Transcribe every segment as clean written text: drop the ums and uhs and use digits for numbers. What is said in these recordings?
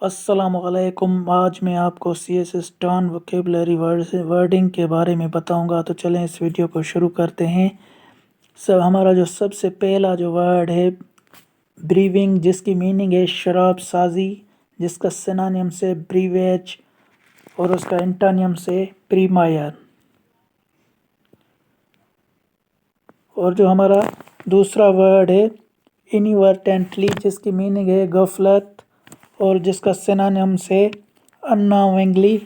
अस्सलामु अलैकुम। आज मैं आपको CSS टर्न वोकेबलरी वर्डिंग के बारे में बताऊंगा। तो चलें इस वीडियो को शुरू करते हैं। हमारा जो सबसे पहला जो वर्ड है ब्रीविंग, जिसकी मीनिंग है शराब साजी, जिसका सिनोनिम से ब्रीवेज और उसका एंटोनिम से प्रीमायर। और जो हमारा दूसरा वर्ड है इनवर्टेंटली, जिसकी मीनिंग है गफलत और जिसका सिनोनिम से अननोइंगली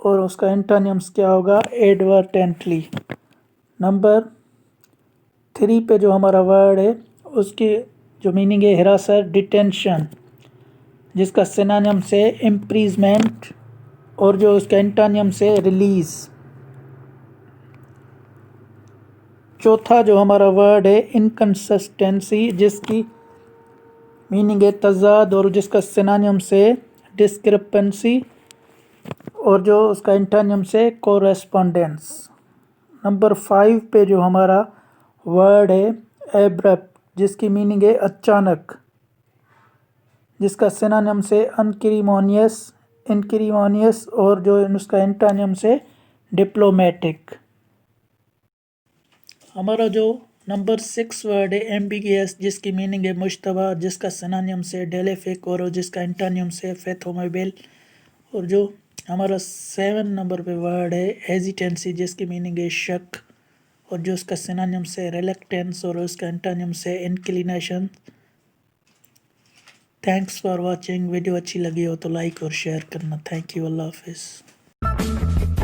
और उसका एंटोनिम्स क्या होगा, एडवर्टेंटली। नंबर 3 पे जो हमारा वर्ड है उसकी जो मीनिंग है हिरासत, डिटेंशन, जिसका सिनोनिम से इम्प्रिजमेंट और जो उसका एंटोनिम से रिलीज। चौथा जो हमारा वर्ड है इनकंसिस्टेंसी, जिसकी मीनिंग है तजाद और जिसका सिनोनिम से डिस्क्रिपेंसी और जो उसका एंटोनिम से कोरेस्पोंडेंस। नंबर 5 पे जो हमारा वर्ड है एब्रप्ट, जिसकी मीनिंग है अचानक, जिसका सिनोनिम से इनक्रीमोनियस और जो उसका एंटोनिम से डिप्लोमेटिक। हमारा जो नंबर 6 वर्ड है एम्बिगियस, जिसकी मीनिंग है मुश्तबा, जिसका सिनोनिम से डेलिफिक और जिसका एंटोनिम से फेथोमोबिल। और जो हमारा 7 नंबर पे वर्ड है हेजिटेंसी, जिसकी मीनिंग है शक और जो उसका सिनोनिम से रिलक्टेंस और उसका एंटोनिम से inclination. Thanks for watching. Video अच्छी लगी हो तो लाइक और शेयर करना। Thank you. अल्लाह हाफिज़।